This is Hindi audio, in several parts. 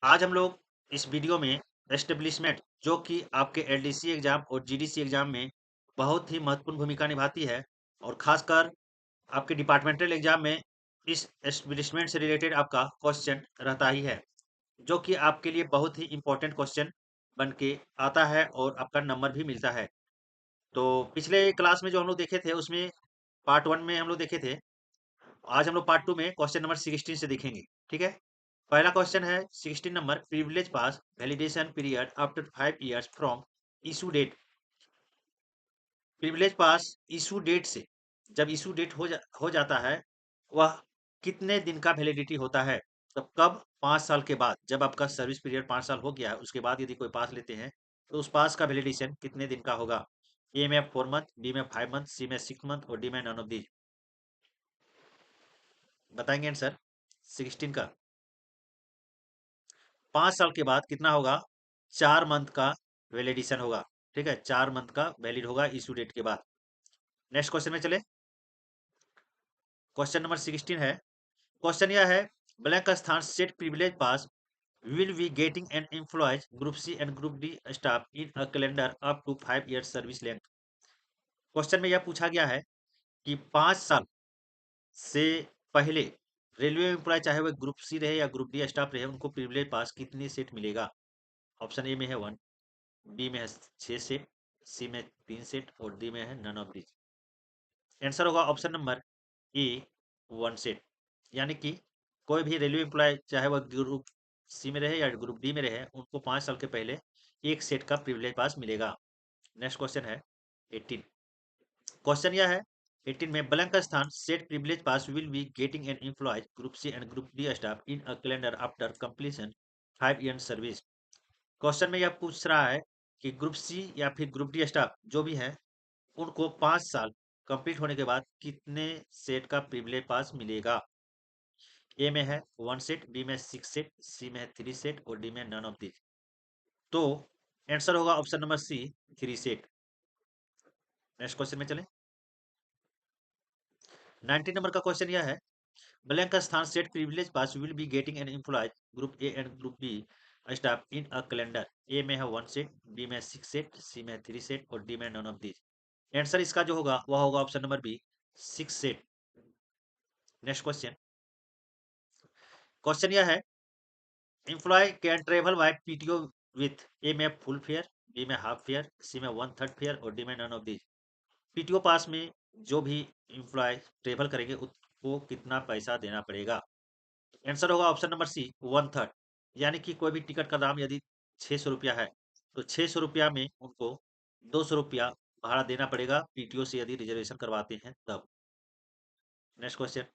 आज हम लोग इस वीडियो में एस्टेब्लिशमेंट जो कि आपके एलडीसी एग्जाम और जीडीसी एग्जाम में बहुत ही महत्वपूर्ण भूमिका निभाती है और खासकर आपके डिपार्टमेंटल एग्जाम में इस एस्टेब्लिशमेंट से रिलेटेड आपका क्वेश्चन रहता ही है, जो कि आपके लिए बहुत ही इम्पोर्टेंट क्वेश्चन बन के आता है और आपका नंबर भी मिलता है। तो पिछले क्लास में जो हम लोग देखे थे उसमें पार्ट 1 में हम लोग देखे थे। आज हम लोग पार्ट 2 में क्वेश्चन नंबर 16 से देखेंगे। ठीक है। पहला क्वेश्चन है 16 number, privilege pass validation period after 5 years from issue date. Privilege pass issue date से, जब इशू डेट हो जाता है, वह कितने दिन का वैलिडिटी होता है? तब कब? 5 साल के बाद। जब आपका सर्विस पीरियड 5 साल हो गया है, उसके बाद यदि कोई पास लेते हैं तो उस पास का वैलिडेशन कितने दिन का होगा? ए में 4 मंथ, बी में 5 मंथ, सी में 6 मंथ और डी में नन ऑफ दीज। बताएंगे आंसर 16 का। 5 साल के बाद कितना होगा? 4 मंथ का वैलिडेशन होगा। ठीक है, 4 मंथ का वैलिड होगा इशू डेट के बाद। नेक्स्ट क्वेश्चन में चले। क्वेश्चन नंबर 16 है। क्वेश्चन यह है, ब्लैंक स्थान set privilege pass will be getting an employees group C and group D staff in a calendar up to 5 years service length। Question में यह पूछा गया है कि 5 साल से पहले रेलवे एम्प्लॉय, चाहे वह ग्रुप सी रहे या ग्रुप डी स्टाफ रहे, उनको प्रिविलेज पास कितनी सेट मिलेगा? ऑप्शन ए में है 1, बी में है 6 सेट, सी में 3 सेट और डी में है नन ऑफ दीज। आंसर होगा ऑप्शन नंबर ए, 1 सेट। यानी कि कोई भी रेलवे एम्प्लॉय, चाहे वह ग्रुप सी में रहे या ग्रुप डी में रहे, उनको 5 साल के पहले एक सेट का प्रिविलेज पास मिलेगा। नेक्स्ट क्वेश्चन है 18। क्वेश्चन यह है 18 में, ब्लैंक स्थान set privilege pass will be getting an employees group C and group D staff in a calendar after completion 5 year service. Question में यह पूछ रहा है कि ग्रुप सी या फिर ग्रुप डी स्टाफ जो भी है, उनको 5 साल कंप्लीट होने के बाद कितने सेट का प्रिविलेज पास मिलेगा? ए में है 1 सेट, बी में 6 सेट, सी में है 3 सेट और डी में नन ऑफ दिस। तो आंसर होगा option number C, 3 set. Next question में चलें। 19 नंबर का क्वेश्चन यह है, ब्लैंक का स्थान set privilege pass will be getting an employees group A and group B staff in a calendar. A में है 1 सेट, बी में 6 सेट, सी में 3 सेट और डी में नन ऑफ दिस। आंसर इसका जो होगा वह होगा option number B, 6 set. Next question. Question यह है, employee can travel by PTO with, A में फुल फेयर, बी में हाफ फेयर, सी में 1/3 फेयर और डी में none of this. PTO pass में जो भी एम्प्लॉय ट्रेवल करेंगे उसको कितना पैसा देना पड़ेगा? आंसर होगा ऑप्शन नंबर सी, 1/3। यानी कि कोई भी टिकट का दाम यदि 600 रुपया है, तो 600 रुपया में उनको 200 रुपया भाड़ा देना पड़ेगा, पीटीओ से यदि रिजर्वेशन करवाते हैं तब। Next question.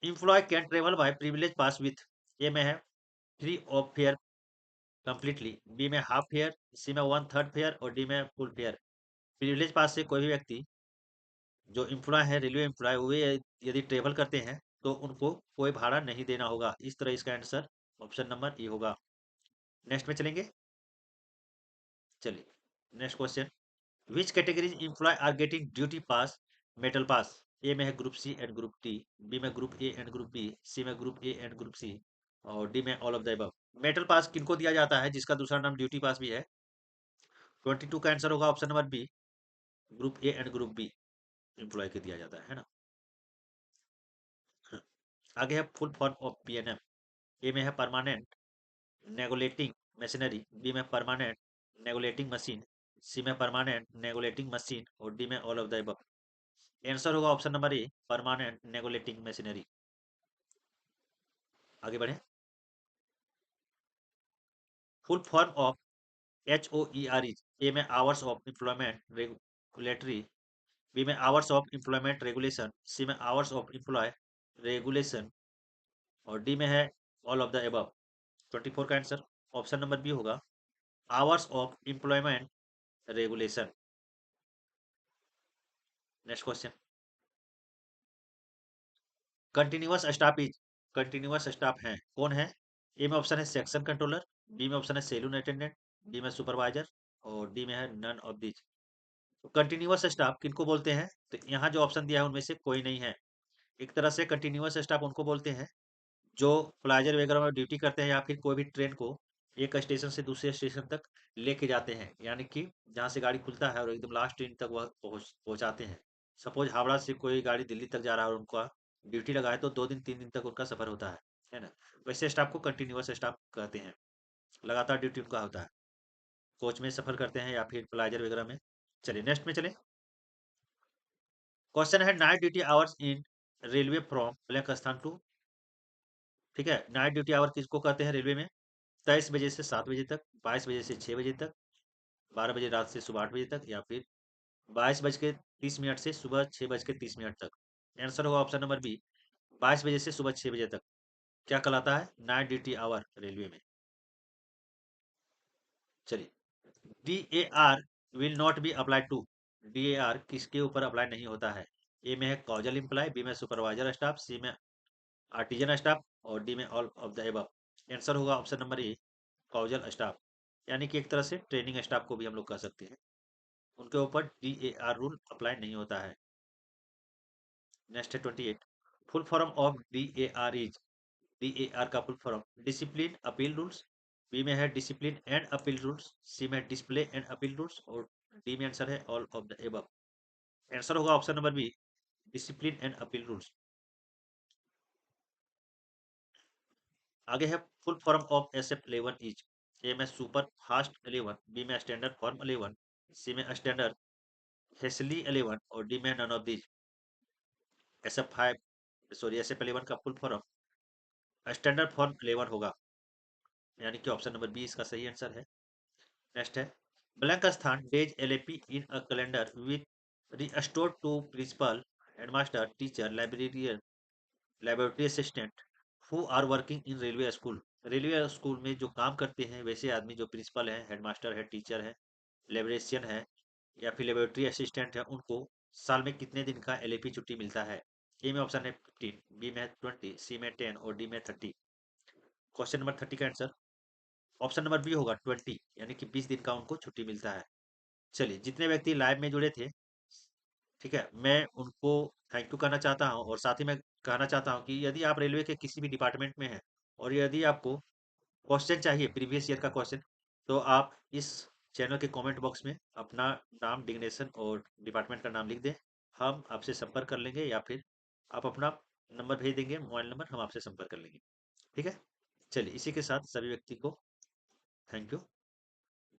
Employee can travel by privilege pass with, A में है free of fare completely, B में हाफ फेयर, सी में 1/3 फेयर और डी में फुल फेयर। प्रिविलेज पास से कोई भी व्यक्ति जो एम्प्लॉय है, रेलवे एम्प्लॉय, वे यदि ट्रेवल करते हैं तो उनको कोई भाड़ा नहीं देना होगा। इस तरह इसका आंसर ऑप्शन नंबर ए होगा। नेक्स्ट में चलेंगे। चलिए next question. Which categories employee are getting duty pass metal pass? A में है group C and group D, B में group A and group B, C में group A and group C और डी में all of the above. Metal pass किनको दिया जाता है, जिसका दूसरा नाम ड्यूटी पास भी है? 22 का आंसर होगा option number B, group A and group B employee के दिया जाता है ना। आगे है full form of PNM. A में है परमानेंट नेगोलेटिंग मशीनरी, बी में परमानेंट नेगोलेटिंग मशीन, सी में परमानेंट नेगोलेटिंग मशीन और डी में all of the above. Answer होगा option number A, permanent negotiating machinery. आगे बढ़े। Full form of HOER is, A में hours of employment regulatory, B में आवर्स ऑफ एम्प्लॉयमेंट रेगुलेशन, सी में आवर्स ऑफ एम्प्लॉय रेगुलेशन और डी में है ऑल ऑफ द अबव। 24 का आंसर ऑप्शन नंबर बी होगा, hours of employment regulation. Next question. Continuous staff is, continuous staff है कौन है? ए में ऑप्शन है सेक्शन कंट्रोलर, बी में ऑप्शन है सेलून अटेंडेंट, डी में सुपरवाइजर और डी में है नन ऑफ दिस। तो कंटिन्यूअस स्टाफ किनको बोलते हैं? तो यहाँ जो ऑप्शन दिया है उनमें से कोई नहीं है। एक तरह से कंटिन्यूअस स्टाफ उनको बोलते हैं जो प्लाजर वगैरह में ड्यूटी करते हैं या फिर कोई भी ट्रेन को एक स्टेशन से दूसरे स्टेशन तक लेके जाते हैं, यानी कि जहाँ से गाड़ी खुलता है और एकदम लास्ट ट्रेन तक वह पहुँचाते हैं। सपोज हावड़ा से कोई गाड़ी दिल्ली तक जा रहा है और उनका ड्यूटी लगा है तो 2 दिन 3 दिन तक उनका सफर होता है ना। वैसे स्टाफ को कंटिन्यूअस स्टाफ कहते हैं, लगातार ड्यूटी उनका होता है, कोच में सफर करते हैं या फिर प्लाजर वगैरह में। चलिए नेक्स्ट में चले। क्वेश्चन है night duty hours in railway from blank स्थान टू। ठीक है, नाइट ड्यूटी आवर किसको कहते हैं रेलवे में? 23 बजे से 7 बजे तक, 22 बजे से 6 बजे तक, 12 बजे रात से सुबह 8 बजे तक, या फिर 22 बज के 30 मिनट से सुबह 6 बज के 30 मिनट तक। आंसर होगा ऑप्शन नंबर बी, 22 बजे से सुबह 6 बजे तक। क्या कहलाता है? नाइट ड्यूटी आवर रेलवे में। चलिए, D A R will not be applied to. D A R किसके ऊपर अप्लाई नहीं होता है? ए में है कॉजल इम्प्लाई, बी में सुपरवाइजर स्टाफ, सी में आर्टिजन स्टाफ, और डी में all of the above. Answer होगा option number A, casual staff, यानी कि एक तरह से ट्रेनिंग स्टाफ को भी हम लोग कह सकते हैं, उनके ऊपर D A R rule apply नहीं होता है। नेक्स्ट है 28, full form of D A R is. D A R का full form discipline appeal rules, B में है discipline and appeal rules, C में डिस्प्ले एंड अपील रूल्स, और डी में आंसर है all of the above. Answer होगा option number B, discipline and appeal rules. आगे है full form of S F 11 is. A में सुपर फास्ट 11, बी में स्टैंडर्ड फॉर्म 11, सी में स्टैंडर्ड हेसली 11, और डी में none of these. S F 5, sorry S F 11 का फुल फॉर्म स्टैंडर्ड फॉर्म 11 होगा, यानी कि ऑप्शन नंबर बी इसका सही आंसर है। नेक्स्ट है ब्लैंक स्थान days LAP in a calendar with restored to principal, headmaster, teacher, librarian, laboratory assistant who are working in railway school. Railway school में जो काम करते हैं वैसे आदमी, जो प्रिंसिपल है, हेडमास्टर है, टीचर है, लाइब्रेरियन है, या फिर लेबोरेटरी असिस्टेंट है, उनको साल में कितने दिन का एलएपी छुट्टी मिलता है? ए में ऑप्शन है 15, बी में 20, सी में 10, और डी में 30। क्वेश्चन नंबर 30 का आंसर ऑप्शन नंबर बी होगा 20, यानी कि 20 दिन का उनको छुट्टी मिलता है। चलिए, जितने व्यक्ति लाइव में जुड़े थे, ठीक है, मैं उनको थैंक यू कहना चाहता हूँ, और साथ ही मैं कहना चाहता हूँ कि यदि आप रेलवे के किसी भी डिपार्टमेंट में हैं और यदि आपको क्वेश्चन चाहिए प्रीवियस ईयर का क्वेश्चन, तो आप इस चैनल के कमेंट बॉक्स में अपना नाम, डिग्नेशन और डिपार्टमेंट का नाम लिख दें। हम आपसे संपर्क कर लेंगे, या फिर आप अपना नंबर भेज देंगे, मोबाइल नंबर, हम आपसे संपर्क कर लेंगे। ठीक है, चलिए इसी के साथ सभी व्यक्ति को थैंक यू।